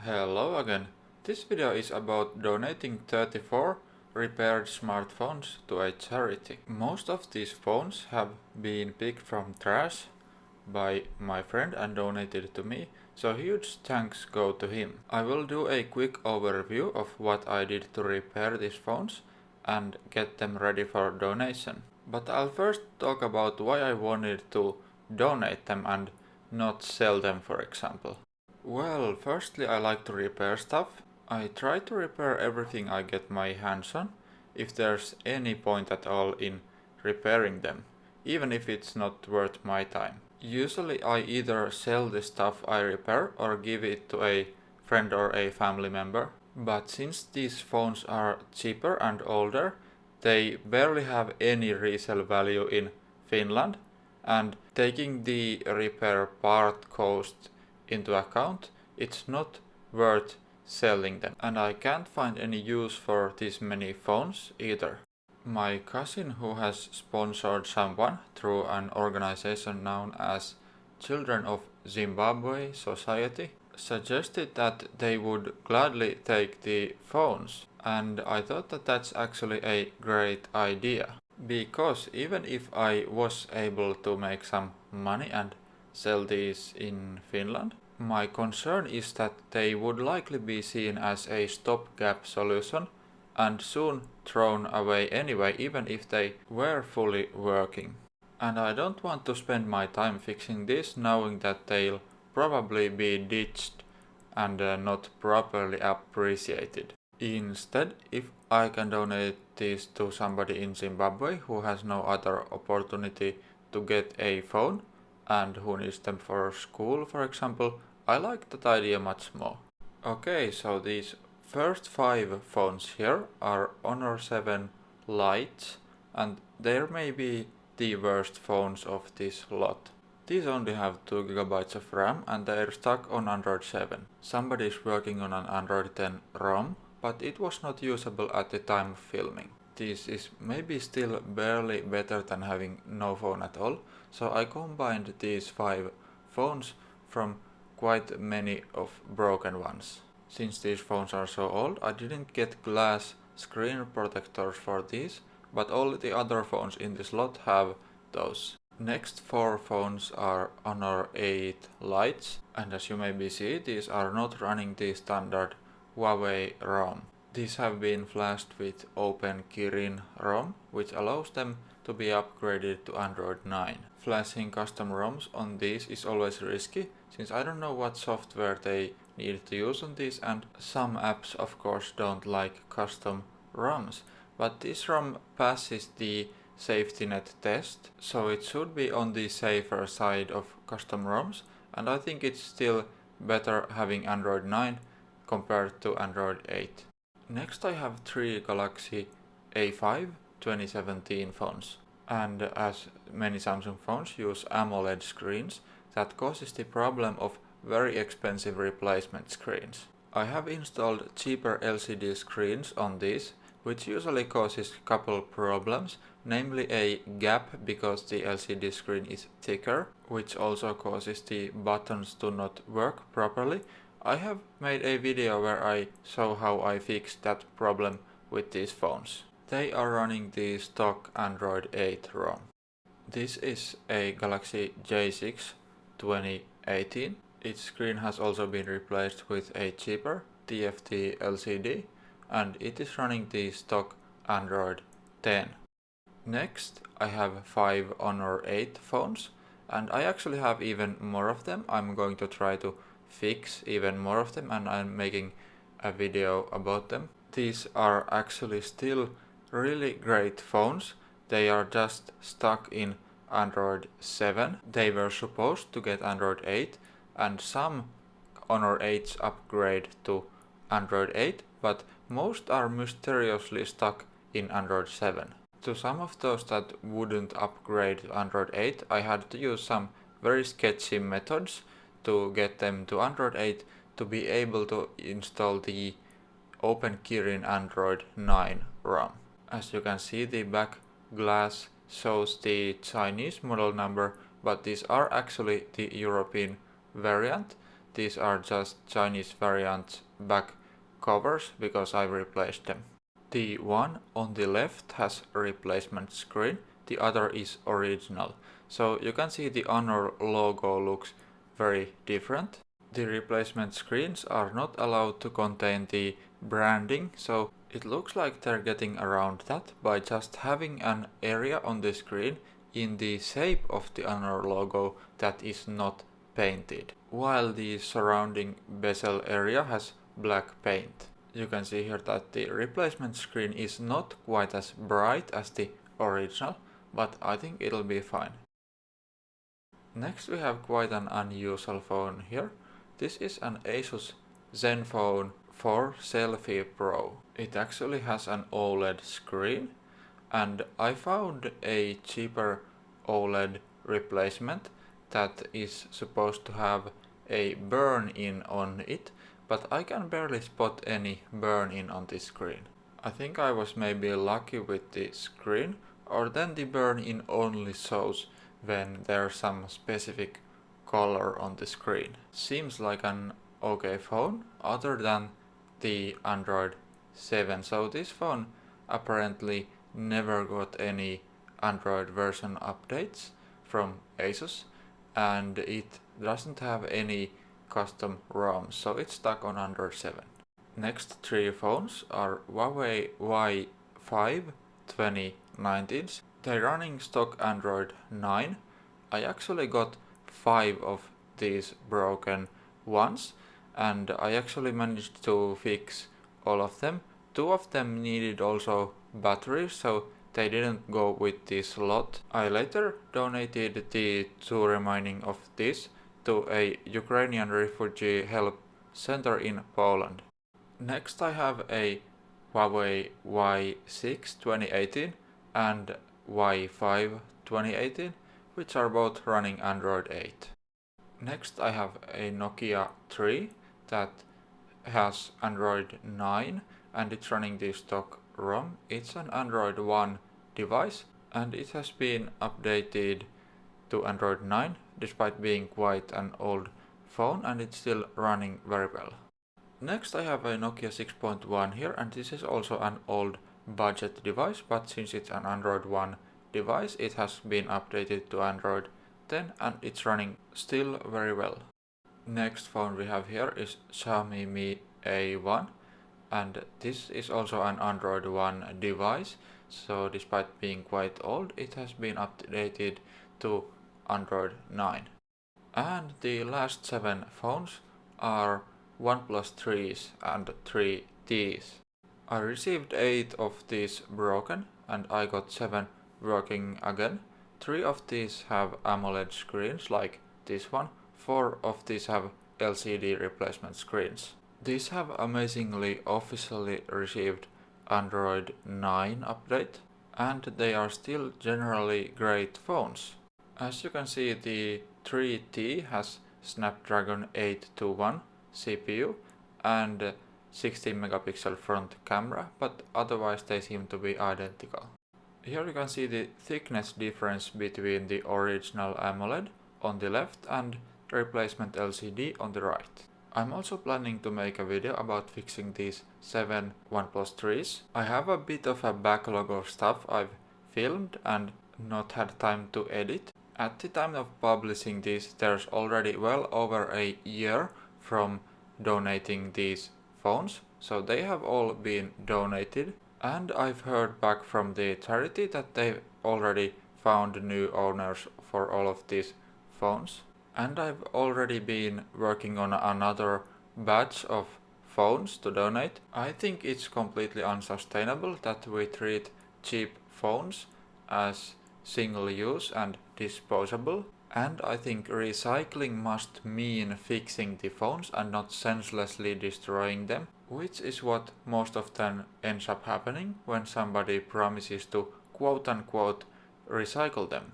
Hello again. This video is about donating 34 repaired smartphones to a charity. Most of these phones have been picked from trash by my friend and donated to me, so huge thanks go to him. I will do a quick overview of what I did to repair these phones and get them ready for donation. But I'll first talk about why I wanted to donate them and not sell them, for example. Well, firstly I like to repair stuff. I try to repair everything I get my hands on, if there's any point at all in repairing them, even if it's not worth my time. Usually I either sell the stuff I repair or give it to a friend or a family member. But since these phones are cheaper and older, they barely have any resale value in Finland, and taking the repair part cost into account, it's not worth selling them. And I can't find any use for this many phones either. My cousin, who has sponsored someone through an organization known as Children of Zimbabwe Society, suggested that they would gladly take the phones, and I thought that that's actually a great idea. Because even if I was able to make some money and sell these in Finland, my concern is that they would likely be seen as a stopgap solution and soon thrown away anyway, even if they were fully working. And I don't want to spend my time fixing this knowing that they'll probably be ditched and not properly appreciated. Instead, if I can donate these to somebody in Zimbabwe who has no other opportunity to get a phone and who needs them for school, for example, I like that idea much more. Okay, so these first 5 phones here are Honor 7 Lights, and they may be the worst phones of this lot. These only have 2 GB of RAM and they're stuck on Android 7. Somebody is working on an Android 10 ROM, but it was not usable at the time of filming. This is maybe still barely better than having no phone at all, so I combined these 5 phones from quite many of broken ones. Since these phones are so old, I didn't get glass screen protectors for these, but all the other phones in this lot have those. Next 4 phones are Honor 8 Lights, and as you maybe see, these are not running the standard Huawei ROM. These have been flashed with Open Kirin ROM, which allows them to be upgraded to Android 9. Flashing custom ROMs on these is always risky, since I don't know what software they need to use on these, and some apps of course don't like custom ROMs. But this ROM passes the safety net test, so it should be on the safer side of custom ROMs, and I think it's still better having Android 9 compared to Android 8. Next I have 3 Galaxy A5 2017 phones, and as many Samsung phones use AMOLED screens, that causes the problem of very expensive replacement screens. I have installed cheaper LCD screens on these, which usually causes couple problems, namely a gap because the LCD screen is thicker, which also causes the buttons to not work properly. I have made a video where I show how I fixed that problem with these phones. They are running the stock Android 8 ROM. This is a Galaxy J6 2018. Its screen has also been replaced with a cheaper TFT LCD, and it is running the stock Android 10. Next I have 5 Honor 8 phones, and I actually have even more of them. I'm going to try to fix even more of them, and I'm making a video about them. These are actually still really great phones. They are just stuck in Android 7. They were supposed to get Android 8, and some Honor 8s upgrade to Android 8, but most are mysteriously stuck in Android 7. To some of those that wouldn't upgrade to Android 8, I had to use some very sketchy methods to get them to Android 8 to be able to install the Open Kirin Android 9 ROM. As you can see, the back glass shows the Chinese model number, but these are actually the European variant. these are just Chinese variant back covers because I replaced them. The one on the left has a replacement screen, the other is original. So you can see the Honor logo looks very different. The replacement screens are not allowed to contain the branding, so it looks like they're getting around that by just having an area on the screen in the shape of the Honor logo that is not painted, while the surrounding bezel area has black paint. You can see here that the replacement screen is not quite as bright as the original, but I think it'll be fine. Next we have quite an unusual phone here. This is an Asus Zenfone 4 Selfie Pro. It actually has an OLED screen, and I found a cheaper OLED replacement that is supposed to have a burn-in on it, but I can barely spot any burn-in on this screen. I think I was maybe lucky with the screen, or then the burn-in only shows when there's some specific color on the screen. Seems like an okay phone, other than the Android 7. So this phone apparently never got any Android version updates from Asus, and it doesn't have any custom ROMs, so it's stuck on Android 7. Next three phones are Huawei Y5 2019s. They're running stock Android 9. I actually got 5 of these broken ones, and I actually managed to fix all of them. 2 of them needed also batteries, so they didn't go with this lot. I later donated the 2 remaining of these to a Ukrainian refugee help center in Poland. Next I have a Huawei Y6 2018 and Y5 2018, which are both running Android 8. Next I have a Nokia 3 that has Android 9 and it's running the stock ROM. It's an Android 1 device and it has been updated to Android 9 despite being quite an old phone, and it's still running very well. Next I have a Nokia 6.1 here, and this is also an old budget device, but since it's an Android 1 device it has been updated to Android 10 and it's running still very well. Next phone we have here is Xiaomi Mi A1, and this is also an Android 1 device, so despite being quite old it has been updated to Android 9. And the last 7 phones are OnePlus 3s and 3Ts. I received 8 of these broken and I got 7 working again. 3 of these have AMOLED screens like this one. 4 of these have LCD replacement screens. These have amazingly officially received Android 9 update, and they are still generally great phones. As you can see, the 3T has Snapdragon 821 CPU and 16 megapixel front camera, but otherwise they seem to be identical. Here you can see the thickness difference between the original AMOLED on the left and replacement LCD on the right. I'm also planning to make a video about fixing these 7 OnePlus 3s. I have a bit of a backlog of stuff I've filmed and not had time to edit. At the time of publishing this, there's already well over a year from donating these phones, so they have all been donated, and I've heard back from the charity that they've already found new owners for all of these phones. And I've already been working on another batch of phones to donate. I think it's completely unsustainable that we treat cheap phones as single use and disposable, and I think recycling must mean fixing the phones and not senselessly destroying them, which is what most often ends up happening when somebody promises to quote-unquote recycle them.